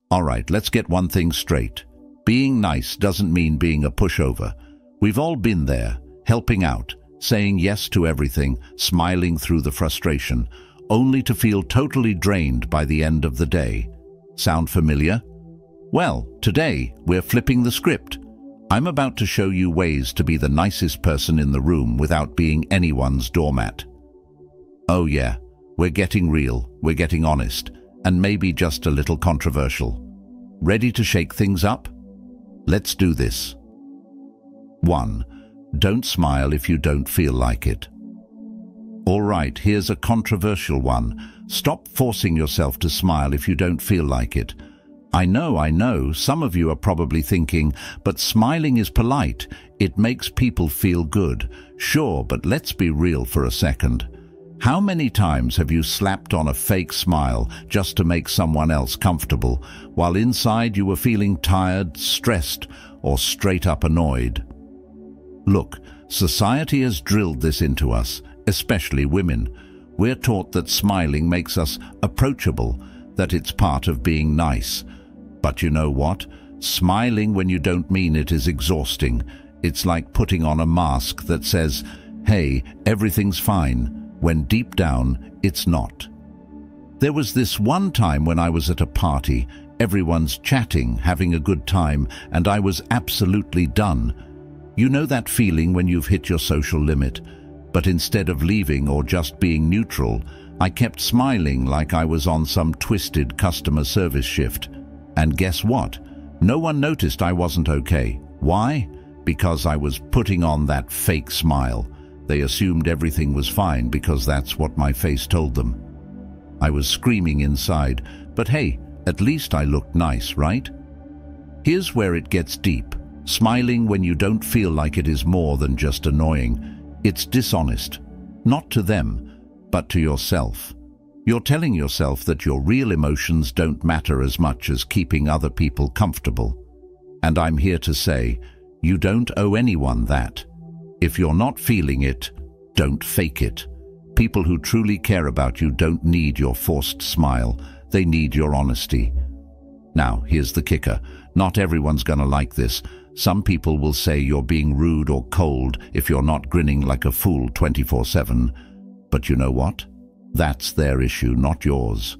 All right, let's get one thing straight. Being nice doesn't mean being a pushover. We've all been there, helping out, saying yes to everything, smiling through the frustration, only to feel totally drained by the end of the day. Sound familiar? Well, today we're flipping the script. I'm about to show you ways to be the nicest person in the room without being anyone's doormat. Oh yeah, we're getting real, we're getting honest, and maybe just a little controversial. Ready to shake things up? Let's do this. 1. Don't smile if you don't feel like it. All right, here's a controversial one. Stop forcing yourself to smile if you don't feel like it. I know, some of you are probably thinking, but smiling is polite. It makes people feel good. Sure, but let's be real for a second. How many times have you slapped on a fake smile just to make someone else comfortable, while inside you were feeling tired, stressed, or straight up annoyed? Look, society has drilled this into us, especially women. We're taught that smiling makes us approachable, that it's part of being nice. But you know what? Smiling when you don't mean it is exhausting. It's like putting on a mask that says, "Hey, everything's fine," when deep down, it's not. There was this one time when I was at a party, everyone's chatting, having a good time, and I was absolutely done. You know that feeling when you've hit your social limit? But instead of leaving or just being neutral, I kept smiling like I was on some twisted customer service shift. And guess what? No one noticed I wasn't okay. Why? Because I was putting on that fake smile. They assumed everything was fine because that's what my face told them. I was screaming inside, but hey, at least I looked nice, right? Here's where it gets deep. Smiling when you don't feel like it is more than just annoying. It's dishonest. Not to them, but to yourself. You're telling yourself that your real emotions don't matter as much as keeping other people comfortable. And I'm here to say, you don't owe anyone that. If you're not feeling it, don't fake it. People who truly care about you don't need your forced smile. They need your honesty. Now, here's the kicker. Not everyone's gonna like this. Some people will say you're being rude or cold if you're not grinning like a fool 24/7. But you know what? That's their issue, not yours.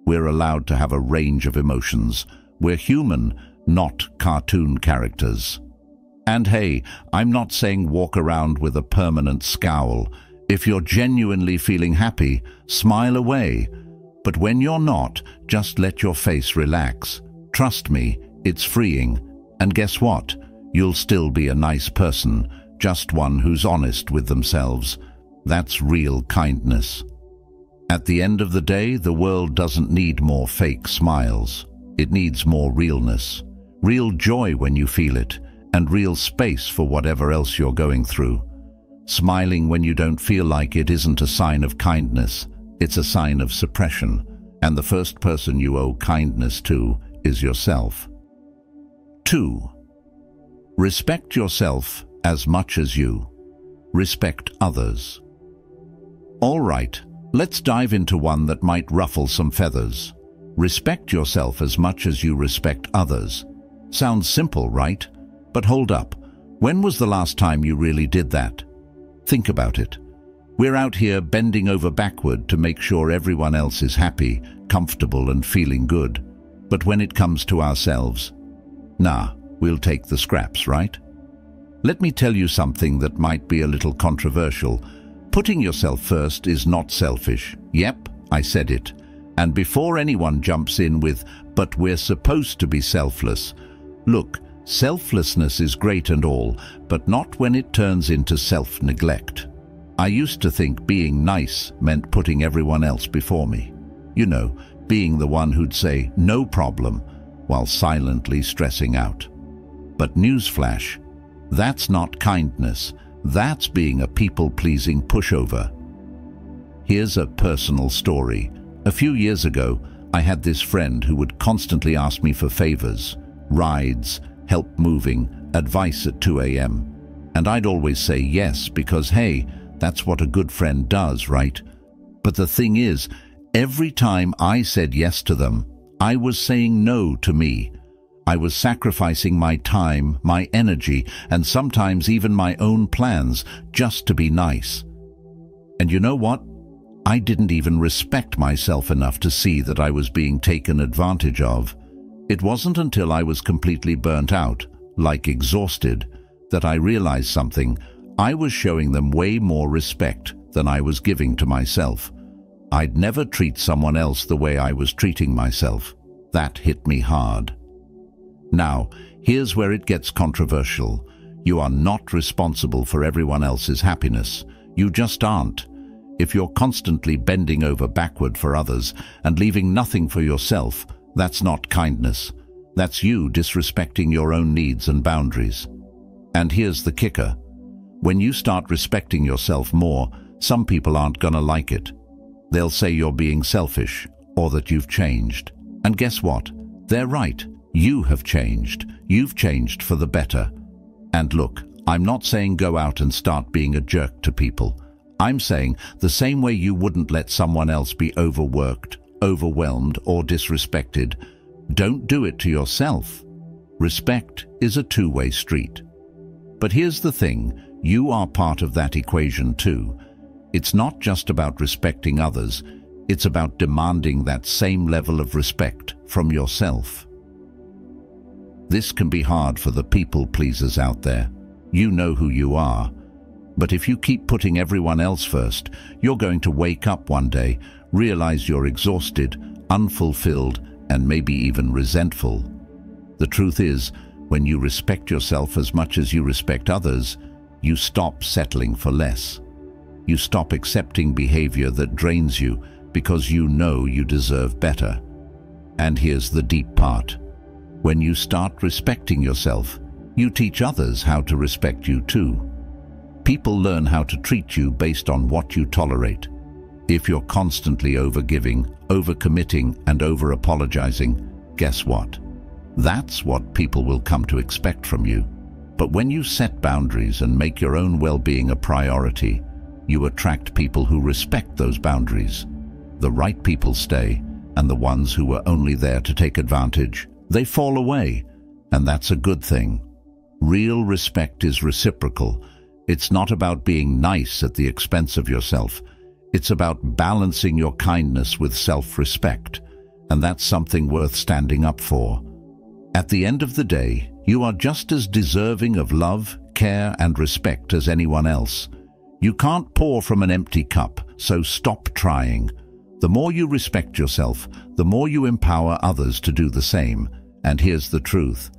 We're allowed to have a range of emotions. We're human, not cartoon characters. And hey, I'm not saying walk around with a permanent scowl. If you're genuinely feeling happy, smile away. But when you're not, just let your face relax. Trust me, it's freeing. And guess what? You'll still be a nice person, just one who's honest with themselves. That's real kindness. At the end of the day, the world doesn't need more fake smiles. It needs more realness. Real joy when you feel it, and real space for whatever else you're going through. Smiling when you don't feel like it isn't a sign of kindness. It's a sign of suppression. And the first person you owe kindness to is yourself. 2. Respect yourself as much as you respect others. All right, let's dive into one that might ruffle some feathers. Respect yourself as much as you respect others. Sounds simple, right? But hold up. When was the last time you really did that? Think about it. We're out here bending over backward to make sure everyone else is happy, comfortable, and feeling good. But when it comes to ourselves, nah, we'll take the scraps, right? Let me tell you something that might be a little controversial. Putting yourself first is not selfish. Yep, I said it. And before anyone jumps in with, "But we're supposed to be selfless," look, selflessness is great and all, but not when it turns into self-neglect. I used to think being nice meant putting everyone else before me. You know, being the one who'd say, "No problem," while silently stressing out. But newsflash, that's not kindness. That's being a people-pleasing pushover. Here's a personal story. A few years ago, I had this friend who would constantly ask me for favors, rides, help moving, advice at 2 a.m. And I'd always say yes because, hey, that's what a good friend does, right? But the thing is, every time I said yes to them, I was saying no to me. I was sacrificing my time, my energy, and sometimes even my own plans just to be nice. And you know what? I didn't even respect myself enough to see that I was being taken advantage of. It wasn't until I was completely burnt out, like exhausted, that I realized something. I was showing them way more respect than I was giving to myself. I'd never treat someone else the way I was treating myself. That hit me hard. Now, here's where it gets controversial. You are not responsible for everyone else's happiness. You just aren't. If you're constantly bending over backward for others and leaving nothing for yourself, that's not kindness. That's you disrespecting your own needs and boundaries. And here's the kicker. When you start respecting yourself more, some people aren't gonna like it. They'll say you're being selfish or that you've changed. And guess what? They're right. You have changed. You've changed for the better. And look, I'm not saying go out and start being a jerk to people. I'm saying the same way you wouldn't let someone else be overworked, overwhelmed, or disrespected, don't do it to yourself. Respect is a two-way street. But here's the thing, you are part of that equation too. It's not just about respecting others, it's about demanding that same level of respect from yourself. This can be hard for the people pleasers out there. You know who you are. But if you keep putting everyone else first, you're going to wake up one day, realize you're exhausted, unfulfilled, and maybe even resentful. The truth is, when you respect yourself as much as you respect others, you stop settling for less. You stop accepting behavior that drains you because you know you deserve better. And here's the deep part. When you start respecting yourself, you teach others how to respect you too. People learn how to treat you based on what you tolerate. If you're constantly overgiving, overcommitting, and over-apologizing, guess what? That's what people will come to expect from you. But when you set boundaries and make your own well-being a priority, you attract people who respect those boundaries. The right people stay, and the ones who were only there to take advantage, they fall away, and that's a good thing. Real respect is reciprocal. It's not about being nice at the expense of yourself. It's about balancing your kindness with self-respect, and that's something worth standing up for. At the end of the day, you are just as deserving of love, care, and respect as anyone else. You can't pour from an empty cup, so stop trying. The more you respect yourself, the more you empower others to do the same. And here's the truth.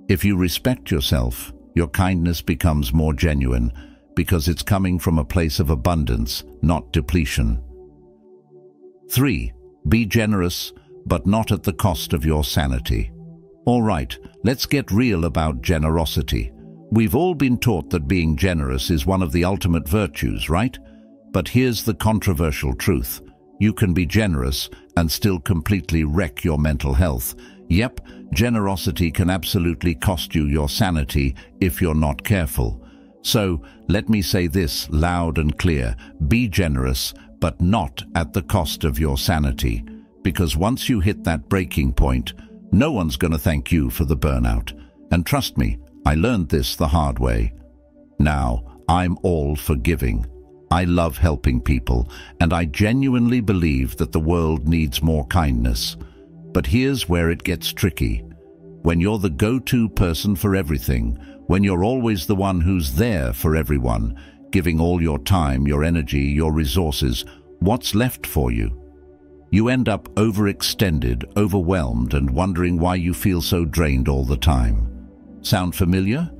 If you respect yourself, your kindness becomes more genuine because it's coming from a place of abundance, not depletion. 3. Be generous, but not at the cost of your sanity. All right, let's get real about generosity. We've all been taught that being generous is one of the ultimate virtues, right? But here's the controversial truth. You can be generous and still completely wreck your mental health. Yep, generosity can absolutely cost you your sanity if you're not careful. So, let me say this loud and clear. Be generous, but not at the cost of your sanity. Because once you hit that breaking point, no one's going to thank you for the burnout. And trust me, I learned this the hard way. Now, I'm all for giving. I love helping people, and I genuinely believe that the world needs more kindness. But here's where it gets tricky. When you're the go-to person for everything, when you're always the one who's there for everyone, giving all your time, your energy, your resources, what's left for you? You end up overextended, overwhelmed, and wondering why you feel so drained all the time. Sound familiar?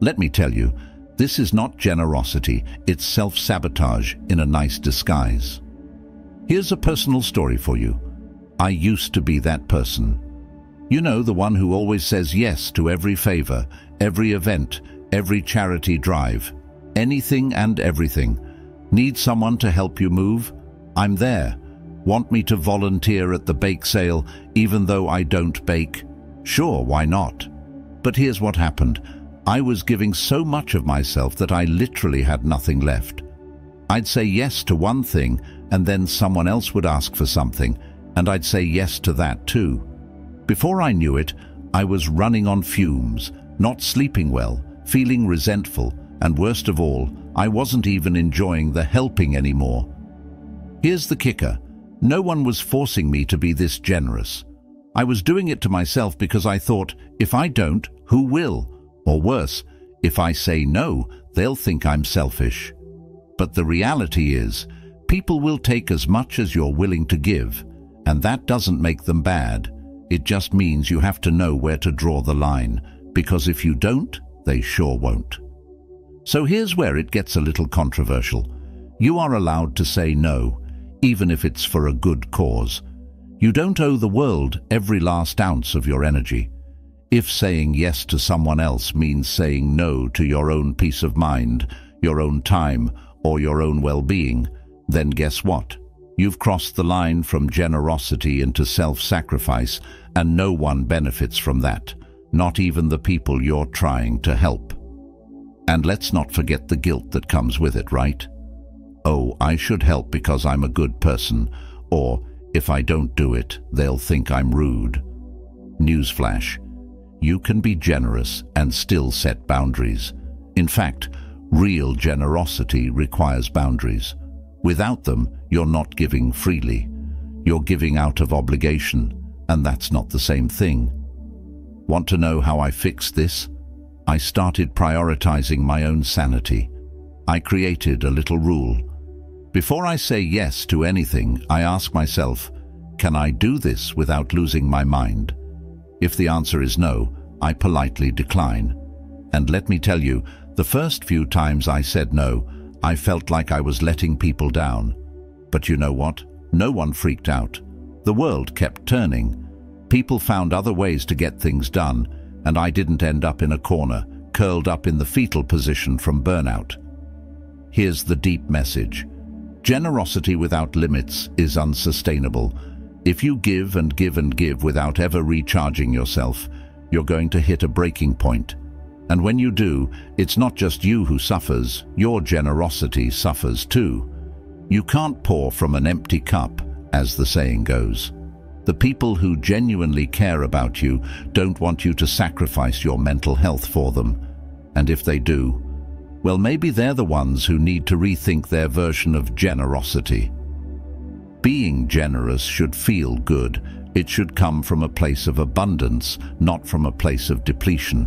Let me tell you, this is not generosity, it's self-sabotage in a nice disguise. Here's a personal story for you. I used to be that person. You know, the one who always says yes to every favor, every event, every charity drive, anything and everything. Need someone to help you move? I'm there. Want me to volunteer at the bake sale even though I don't bake? Sure, why not? But here's what happened. I was giving so much of myself that I literally had nothing left. I'd say yes to one thing and then someone else would ask for something, and I'd say yes to that too. Before I knew it, I was running on fumes, not sleeping well, feeling resentful, and worst of all, I wasn't even enjoying the helping anymore. Here's the kicker. No one was forcing me to be this generous. I was doing it to myself because I thought, if I don't, who will? Or worse, if I say no, they'll think I'm selfish. But the reality is, people will take as much as you're willing to give, and that doesn't make them bad. It just means you have to know where to draw the line, because if you don't, they sure won't. So here's where it gets a little controversial. You are allowed to say no, even if it's for a good cause. You don't owe the world every last ounce of your energy. If saying yes to someone else means saying no to your own peace of mind, your own time, or your own well-being, then guess what? You've crossed the line from generosity into self-sacrifice, and no one benefits from that, not even the people you're trying to help. And let's not forget the guilt that comes with it, right? Oh, I should help because I'm a good person, or if I don't do it, they'll think I'm rude. Newsflash, you can be generous and still set boundaries. In fact, real generosity requires boundaries. Without them, you're not giving freely. You're giving out of obligation, and that's not the same thing. Want to know how I fixed this? I started prioritizing my own sanity. I created a little rule. Before I say yes to anything, I ask myself, can I do this without losing my mind? If the answer is no, I politely decline. And let me tell you, the first few times I said no, I felt like I was letting people down. But you know what? No one freaked out. The world kept turning. People found other ways to get things done, and I didn't end up in a corner, curled up in the fetal position from burnout. Here's the deep message. Generosity without limits is unsustainable. If you give and give and give without ever recharging yourself, you're going to hit a breaking point. And when you do, it's not just you who suffers, your generosity suffers too. You can't pour from an empty cup, as the saying goes. The people who genuinely care about you don't want you to sacrifice your mental health for them. And if they do, well, maybe they're the ones who need to rethink their version of generosity. Being generous should feel good. It should come from a place of abundance, not from a place of depletion.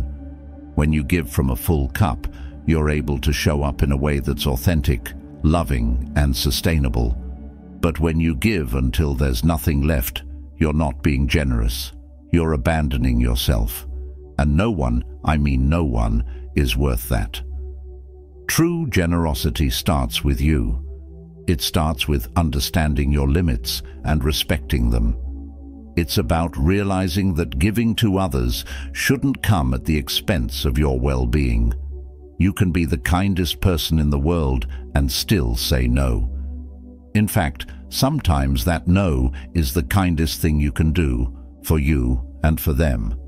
When you give from a full cup, you're able to show up in a way that's authentic, loving, and sustainable. But when you give until there's nothing left, you're not being generous. You're abandoning yourself. And no one, I mean no one, is worth that. True generosity starts with you. It starts with understanding your limits and respecting them. It's about realizing that giving to others shouldn't come at the expense of your well-being. You can be the kindest person in the world and still say no. In fact, sometimes that no is the kindest thing you can do for you and for them.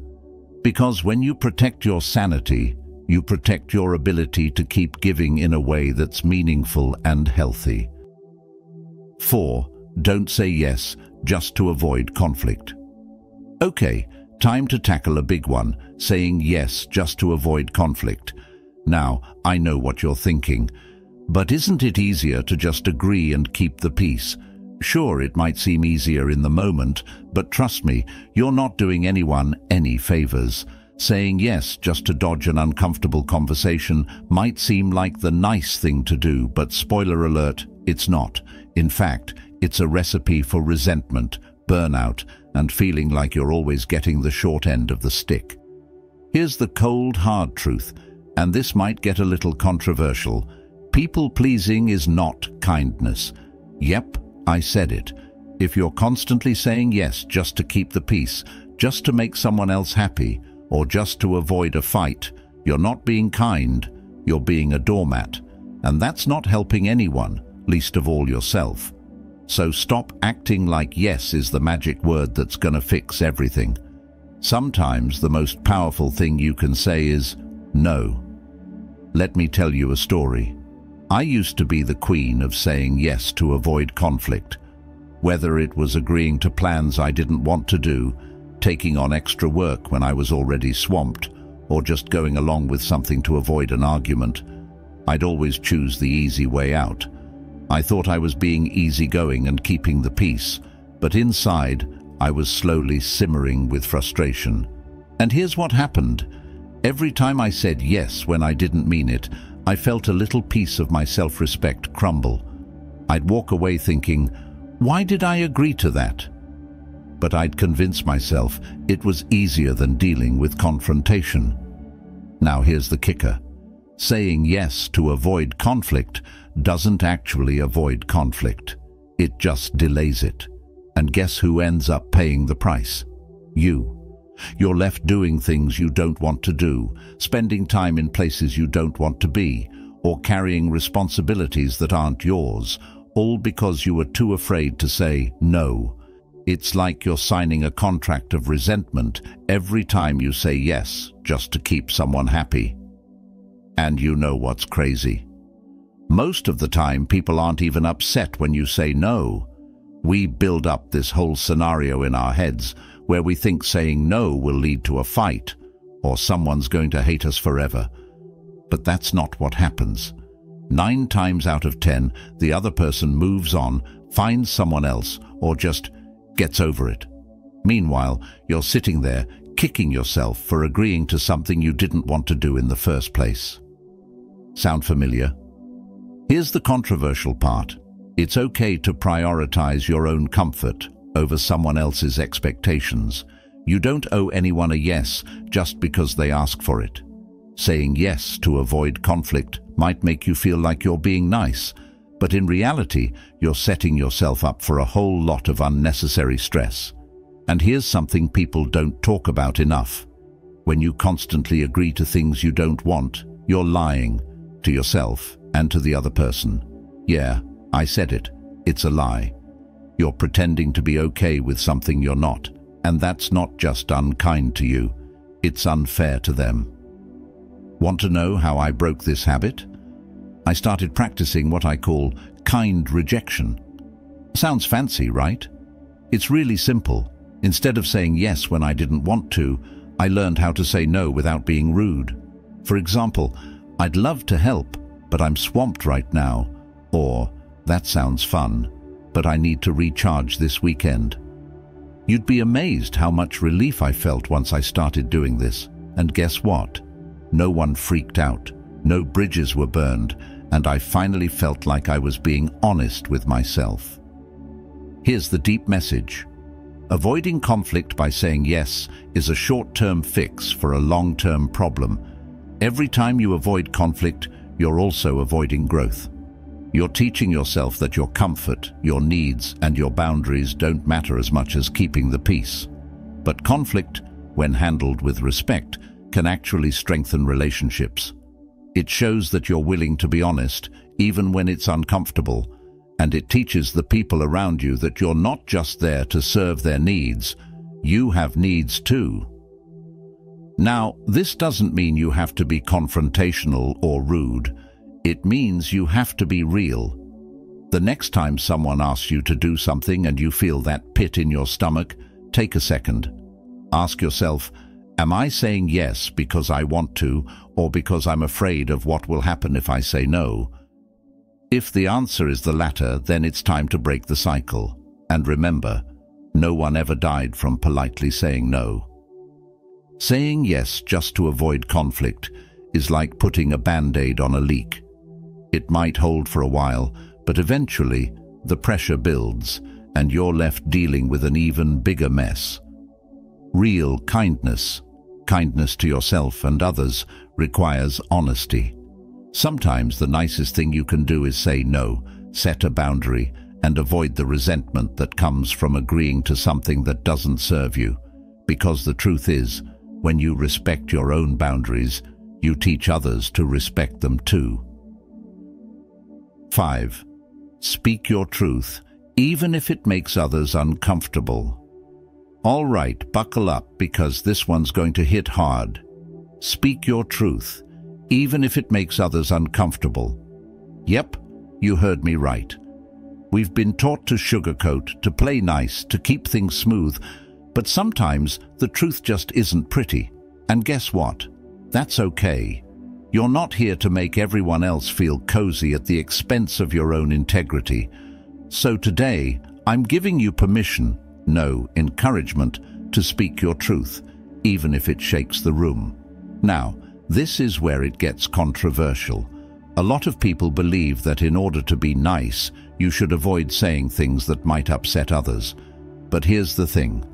Because when you protect your sanity, you protect your ability to keep giving in a way that's meaningful and healthy. 4. Don't say yes just to avoid conflict. Okay, time to tackle a big one, saying yes just to avoid conflict. Now, I know what you're thinking, but isn't it easier to just agree and keep the peace? Sure, it might seem easier in the moment, but trust me, you're not doing anyone any favors. Saying yes just to dodge an uncomfortable conversation might seem like the nice thing to do, but spoiler alert, it's not. In fact, it's a recipe for resentment, burnout, and feeling like you're always getting the short end of the stick. Here's the cold, hard truth, and this might get a little controversial. People-pleasing is not kindness. Yep, I said it. If you're constantly saying yes just to keep the peace, just to make someone else happy, or just to avoid a fight, you're not being kind, you're being a doormat. And that's not helping anyone, least of all yourself. So stop acting like yes is the magic word that's gonna fix everything. Sometimes the most powerful thing you can say is no. Let me tell you a story. I used to be the queen of saying yes to avoid conflict. whether it was agreeing to plans I didn't want to do, taking on extra work when I was already swamped, or just going along with something to avoid an argument. I'd always choose the easy way out. I thought I was being easygoing and keeping the peace, but inside I was slowly simmering with frustration. And here's what happened. Every time I said yes when I didn't mean it, I felt a little piece of my self-respect crumble. I'd walk away thinking, why did I agree to that? But I'd convince myself it was easier than dealing with confrontation. Now here's the kicker. Saying yes to avoid conflict doesn't actually avoid conflict. It just delays it. And guess who ends up paying the price? You. You're left doing things you don't want to do, spending time in places you don't want to be, or carrying responsibilities that aren't yours, all because you were too afraid to say no. It's like you're signing a contract of resentment every time you say yes, just to keep someone happy. And you know what's crazy? Most of the time, people aren't even upset when you say no. We build up this whole scenario in our heads where we think saying no will lead to a fight, or someone's going to hate us forever. But that's not what happens. 9 times out of 10, the other person moves on, finds someone else, or just gets over it. Meanwhile, you're sitting there, kicking yourself for agreeing to something you didn't want to do in the first place. Sound familiar? Here's the controversial part. It's okay to prioritize your own comfort over someone else's expectations. You don't owe anyone a yes just because they ask for it. Saying yes to avoid conflict might make you feel like you're being nice, but in reality, you're setting yourself up for a whole lot of unnecessary stress. And here's something people don't talk about enough. When you constantly agree to things you don't want, you're lying to yourself and to the other person. Yeah, I said it. It's a lie. You're pretending to be okay with something you're not, and that's not just unkind to you, it's unfair to them. Want to know how I broke this habit? I started practicing what I call kind rejection. Sounds fancy, right? It's really simple. Instead of saying yes when I didn't want to, I learned how to say no without being rude. For example, I'd love to help, but I'm swamped right now. Or, that sounds fun, but I need to recharge this weekend. You'd be amazed how much relief I felt once I started doing this. And guess what? No one freaked out, no bridges were burned, and I finally felt like I was being honest with myself. Here's the deep message. Avoiding conflict by saying yes is a short-term fix for a long-term problem. Every time you avoid conflict, you're also avoiding growth. You're teaching yourself that your comfort, your needs, and your boundaries don't matter as much as keeping the peace. But conflict, when handled with respect, can actually strengthen relationships. It shows that you're willing to be honest, even when it's uncomfortable, and it teaches the people around you that you're not just there to serve their needs, you have needs too. Now, this doesn't mean you have to be confrontational or rude. It means you have to be real. The next time someone asks you to do something and you feel that pit in your stomach, take a second. Ask yourself, am I saying yes because I want to, or because I'm afraid of what will happen if I say no? If the answer is the latter, then it's time to break the cycle. And remember, no one ever died from politely saying no. Saying yes just to avoid conflict is like putting a band-aid on a leak. It might hold for a while, but eventually the pressure builds and you're left dealing with an even bigger mess. Real kindness, kindness to yourself and others, requires honesty. Sometimes the nicest thing you can do is say no, set a boundary, and avoid the resentment that comes from agreeing to something that doesn't serve you. Because the truth is, when you respect your own boundaries, you teach others to respect them too. 5. Speak your truth, even if it makes others uncomfortable. All right, buckle up because this one's going to hit hard. Speak your truth, even if it makes others uncomfortable. Yep, you heard me right. We've been taught to sugarcoat, to play nice, to keep things smooth, but sometimes the truth just isn't pretty. And guess what? That's okay. You're not here to make everyone else feel cozy at the expense of your own integrity. So today, I'm giving you permission, no, encouragement, to speak your truth, even if it shakes the room. Now, this is where it gets controversial. A lot of people believe that in order to be nice, you should avoid saying things that might upset others. But here's the thing.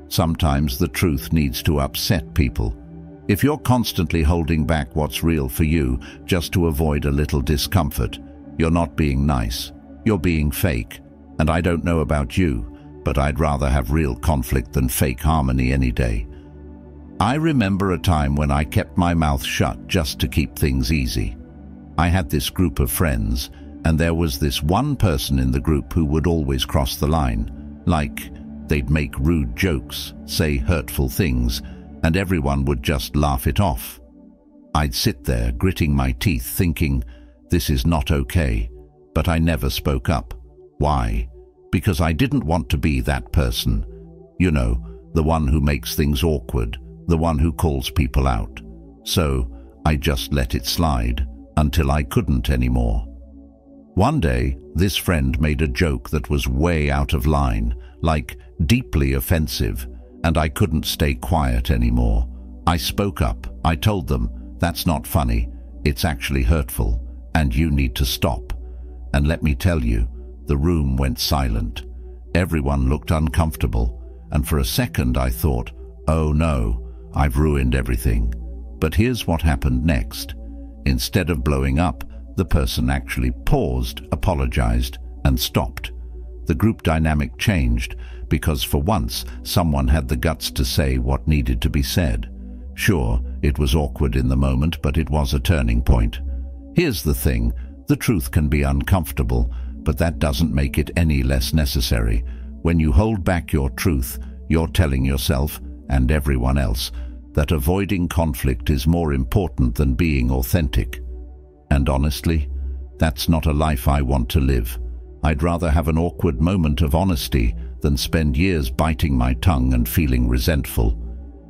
Sometimes the truth needs to upset people. If you're constantly holding back what's real for you just to avoid a little discomfort, you're not being nice. You're being fake. And I don't know about you, but I'd rather have real conflict than fake harmony any day. I remember a time when I kept my mouth shut just to keep things easy. I had this group of friends, and there was this one person in the group who would always cross the line. Like, they'd make rude jokes, say hurtful things, and everyone would just laugh it off. I'd sit there, gritting my teeth, thinking, this is not okay, but I never spoke up. Why? Because I didn't want to be that person. You know, the one who makes things awkward, the one who calls people out. So I just let it slide until I couldn't anymore. One day, this friend made a joke that was way out of line, like deeply offensive, and I couldn't stay quiet anymore. I spoke up. I told them, that's not funny, it's actually hurtful, and you need to stop. And let me tell you, the room went silent. Everyone looked uncomfortable, and for a second I thought, oh no, I've ruined everything. But here's what happened next. Instead of blowing up, the person actually paused, apologized, and stopped. The group dynamic changed because for once someone had the guts to say what needed to be said. Sure, it was awkward in the moment, but it was a turning point. Here's the thing, the truth can be uncomfortable, but that doesn't make it any less necessary. When you hold back your truth, you're telling yourself, and everyone else, that avoiding conflict is more important than being authentic. And honestly, that's not a life I want to live. I'd rather have an awkward moment of honesty than spend years biting my tongue and feeling resentful.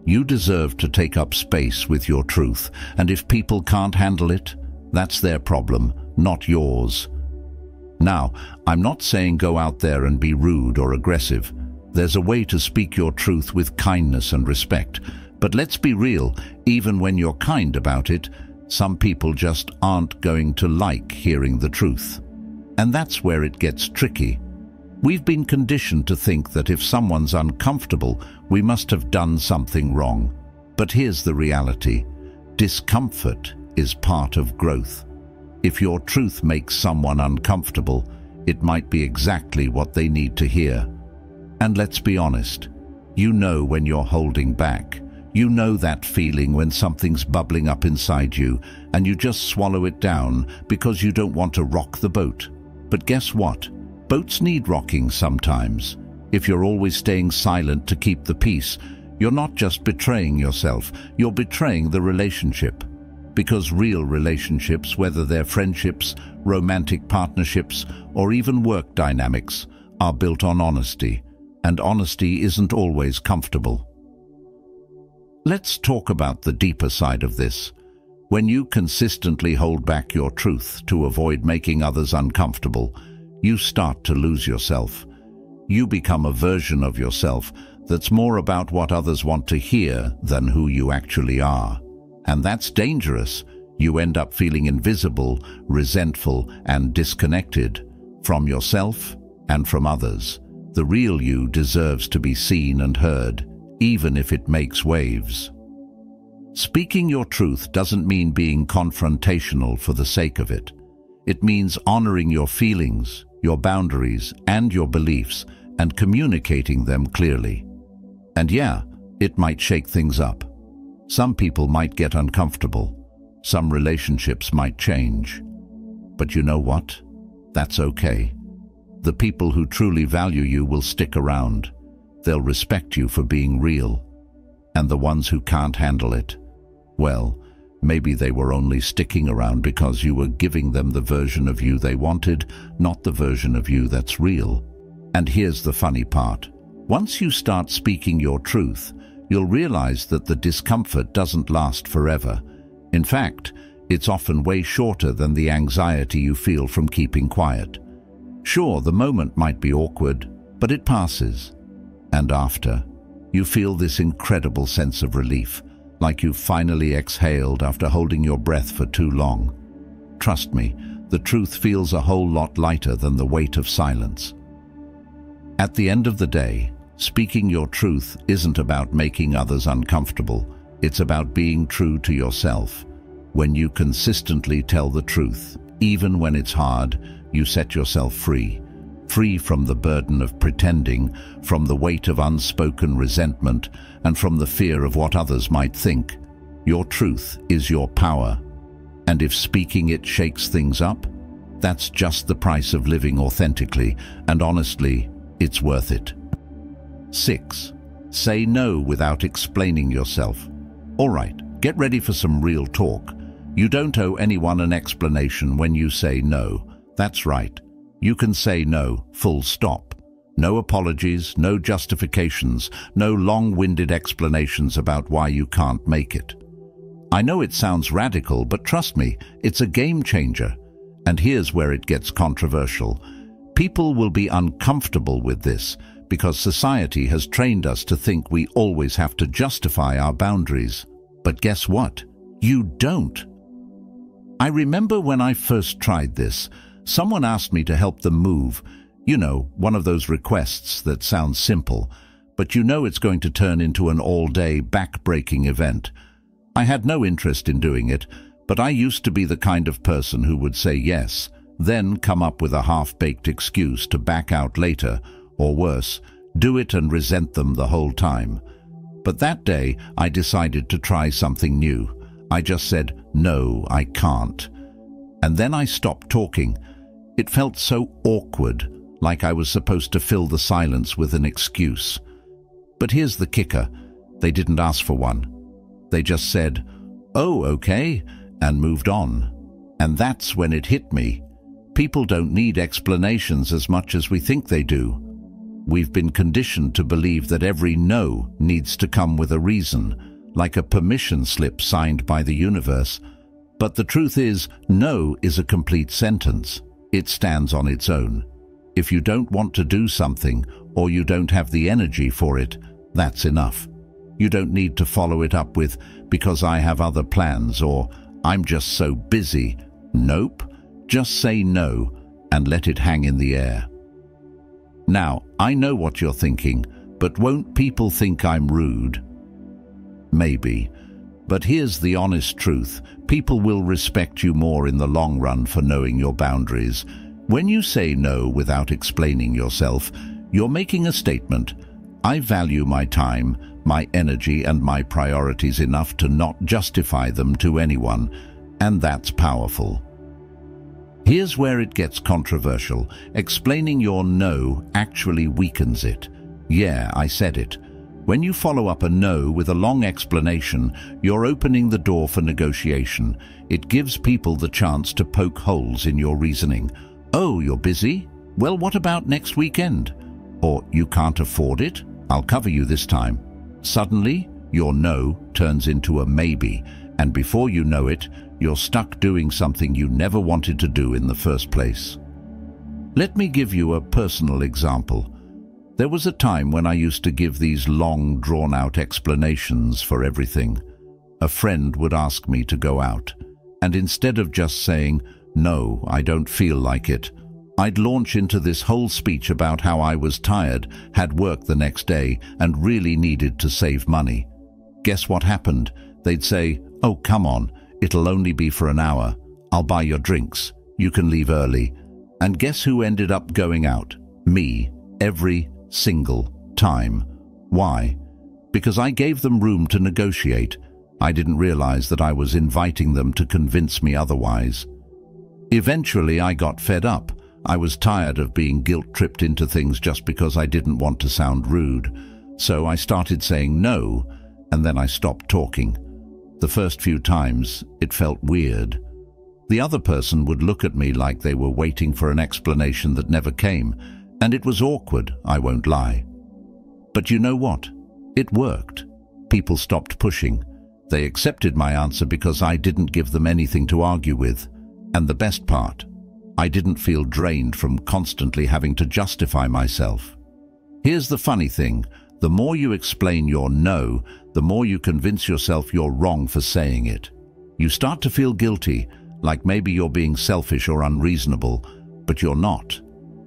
You deserve to take up space with your truth, and if people can't handle it, that's their problem, not yours. Now, I'm not saying go out there and be rude or aggressive. There's a way to speak your truth with kindness and respect. But let's be real, even when you're kind about it, some people just aren't going to like hearing the truth. And that's where it gets tricky. We've been conditioned to think that if someone's uncomfortable, we must have done something wrong. But here's the reality. Discomfort is part of growth. If your truth makes someone uncomfortable, it might be exactly what they need to hear. And let's be honest, you know when you're holding back. You know that feeling when something's bubbling up inside you and you just swallow it down because you don't want to rock the boat. But guess what? Boats need rocking sometimes. If you're always staying silent to keep the peace, you're not just betraying yourself, you're betraying the relationship. Because real relationships, whether they're friendships, romantic partnerships, or even work dynamics, are built on honesty. And honesty isn't always comfortable. Let's talk about the deeper side of this. When you consistently hold back your truth to avoid making others uncomfortable, you start to lose yourself. You become a version of yourself that's more about what others want to hear than who you actually are. And that's dangerous. You end up feeling invisible, resentful, and disconnected from yourself and from others. The real you deserves to be seen and heard, even if it makes waves. Speaking your truth doesn't mean being confrontational for the sake of it. It means honoring your feelings, your boundaries, and your beliefs, and communicating them clearly. And yeah, it might shake things up. Some people might get uncomfortable. Some relationships might change. But you know what? That's okay. The people who truly value you will stick around. They'll respect you for being real. And the ones who can't handle it, well, Maybe they were only sticking around because you were giving them the version of you they wanted, not the version of you that's real. And here's the funny part. Once you start speaking your truth, you'll realize that the discomfort doesn't last forever. In fact, it's often way shorter than the anxiety you feel from keeping quiet. Sure, the moment might be awkward, but it passes. And after, you feel this incredible sense of relief, like you've finally exhaled after holding your breath for too long. Trust me, the truth feels a whole lot lighter than the weight of silence. At the end of the day, speaking your truth isn't about making others uncomfortable. It's about being true to yourself. When you consistently tell the truth, even when it's hard, you set yourself free. Free from the burden of pretending, from the weight of unspoken resentment, and from the fear of what others might think. Your truth is your power. And if speaking it shakes things up, that's just the price of living authentically, and honestly, it's worth it. 6. Say no without explaining yourself. All right, get ready for some real talk. You don't owe anyone an explanation when you say no. That's right. You can say no, full stop. No apologies, no justifications, no long-winded explanations about why you can't make it. I know it sounds radical, but trust me, it's a game changer. And here's where it gets controversial. People will be uncomfortable with this because society has trained us to think we always have to justify our boundaries. But guess what? You don't. I remember when I first tried this, someone asked me to help them move. You know, one of those requests that sounds simple, but you know it's going to turn into an all-day back-breaking event. I had no interest in doing it, but I used to be the kind of person who would say yes, then come up with a half-baked excuse to back out later, or worse, do it and resent them the whole time. But that day, I decided to try something new. I just said, no, I can't. And then I stopped talking. It felt so awkward, like I was supposed to fill the silence with an excuse. But here's the kicker. They didn't ask for one. They just said, oh, okay, and moved on. And that's when it hit me. People don't need explanations as much as we think they do. We've been conditioned to believe that every no needs to come with a reason, like a permission slip signed by the universe. But the truth is, no is a complete sentence. It stands on its own. If you don't want to do something, or you don't have the energy for it, that's enough. You don't need to follow it up with, because I have other plans, or I'm just so busy. Nope. Just say no and let it hang in the air. Now, I know what you're thinking, but won't people think I'm rude? Maybe. But here's the honest truth. People will respect you more in the long run for knowing your boundaries. When you say no without explaining yourself, you're making a statement. I value my time, my energy, and my priorities enough to not justify them to anyone, and that's powerful. Here's where it gets controversial. Explaining your no actually weakens it. Yeah, I said it. When you follow up a no with a long explanation, you're opening the door for negotiation. It gives people the chance to poke holes in your reasoning. Oh, you're busy? Well, what about next weekend? Or you can't afford it? I'll cover you this time. Suddenly, your no turns into a maybe, and before you know it, you're stuck doing something you never wanted to do in the first place. Let me give you a personal example. There was a time when I used to give these long, drawn-out explanations for everything. A friend would ask me to go out, and instead of just saying, "No, I don't feel like it," I'd launch into this whole speech about how I was tired, had work the next day, and really needed to save money. Guess what happened? They'd say, "Oh, come on, it'll only be for an hour. I'll buy your drinks. You can leave early." And guess who ended up going out? Me, every single time. Why? Because I gave them room to negotiate. I didn't realize that I was inviting them to convince me otherwise. Eventually, I got fed up. I was tired of being guilt-tripped into things just because I didn't want to sound rude. So I started saying no, and then I stopped talking. The first few times, it felt weird. The other person would look at me like they were waiting for an explanation that never came, and it was awkward, I won't lie. But you know what? It worked. People stopped pushing. They accepted my answer because I didn't give them anything to argue with. And the best part, I didn't feel drained from constantly having to justify myself. Here's the funny thing. The more you explain your no, the more you convince yourself you're wrong for saying it. You start to feel guilty, like maybe you're being selfish or unreasonable, but you're not.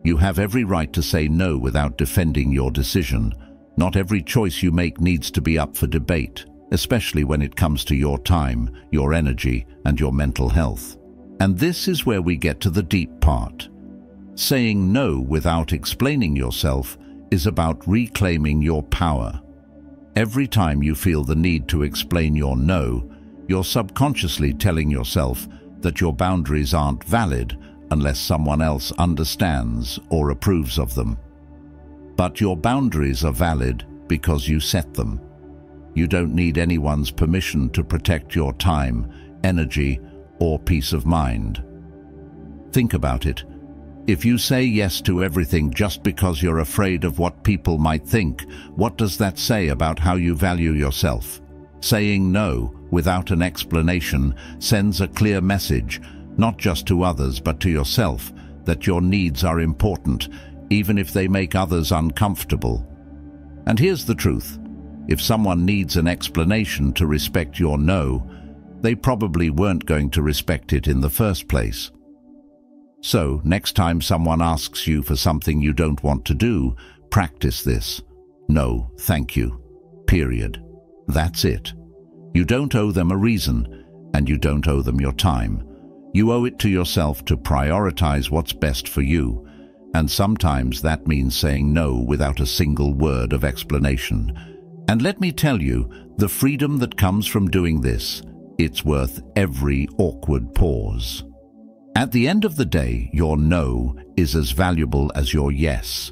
You have every right to say no without defending your decision. Not every choice you make needs to be up for debate, especially when it comes to your time, your energy, and your mental health. And this is where we get to the deep part. Saying no without explaining yourself is about reclaiming your power. Every time you feel the need to explain your no, you're subconsciously telling yourself that your boundaries aren't valid unless someone else understands or approves of them. But your boundaries are valid because you set them. You don't need anyone's permission to protect your time, energy, or peace of mind. Think about it. If you say yes to everything just because you're afraid of what people might think, what does that say about how you value yourself? Saying no without an explanation sends a clear message, not just to others but to yourself, that your needs are important, even if they make others uncomfortable. And here's the truth. If someone needs an explanation to respect your no, they probably weren't going to respect it in the first place. So, next time someone asks you for something you don't want to do, practice this. No, thank you. Period. That's it. You don't owe them a reason, and you don't owe them your time. You owe it to yourself to prioritize what's best for you, and sometimes that means saying no without a single word of explanation. And let me tell you, the freedom that comes from doing this, it's worth every awkward pause. At the end of the day, your no is as valuable as your yes.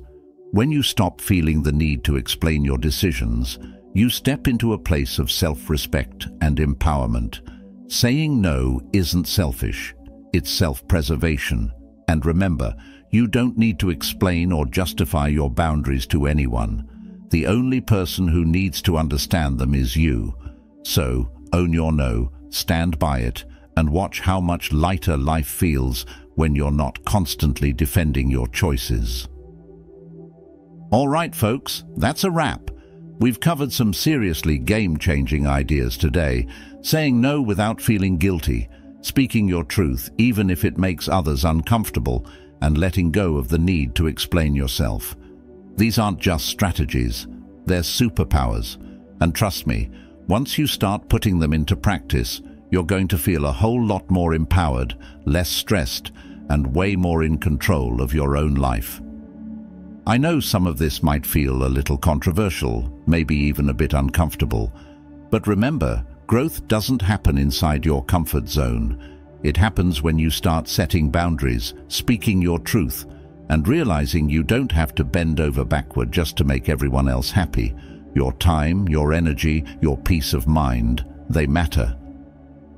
When you stop feeling the need to explain your decisions, you step into a place of self-respect and empowerment. Saying no isn't selfish, it's self-preservation. And remember, you don't need to explain or justify your boundaries to anyone. The only person who needs to understand them is you. So, own your no, stand by it, and watch how much lighter life feels when you're not constantly defending your choices. All right, folks, that's a wrap. We've covered some seriously game-changing ideas today. Saying no without feeling guilty, speaking your truth even if it makes others uncomfortable, and letting go of the need to explain yourself. These aren't just strategies, they're superpowers. And trust me, once you start putting them into practice, you're going to feel a whole lot more empowered, less stressed, and way more in control of your own life. I know some of this might feel a little controversial, maybe even a bit uncomfortable, but remember, growth doesn't happen inside your comfort zone. It happens when you start setting boundaries, speaking your truth, and realizing you don't have to bend over backward just to make everyone else happy. Your time, your energy, your peace of mind, they matter.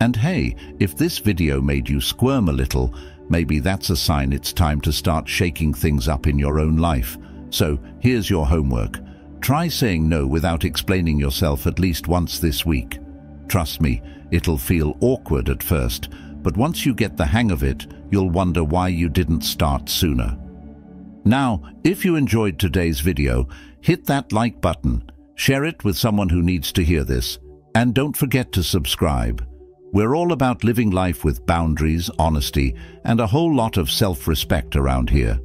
And hey, if this video made you squirm a little, maybe that's a sign it's time to start shaking things up in your own life. So here's your homework. Try saying no without explaining yourself at least once this week. Trust me, it'll feel awkward at first, but once you get the hang of it, you'll wonder why you didn't start sooner. Now, if you enjoyed today's video, hit that like button, share it with someone who needs to hear this, and don't forget to subscribe. We're all about living life with boundaries, honesty, and a whole lot of self-respect around here.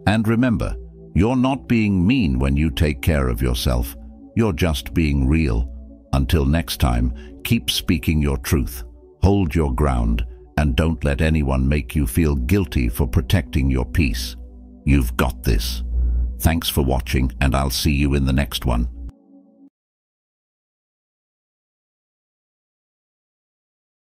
And remember, you're not being mean when you take care of yourself. You're just being real. Until next time, keep speaking your truth, hold your ground, and don't let anyone make you feel guilty for protecting your peace. You've got this. Thanks for watching, and I'll see you in the next one.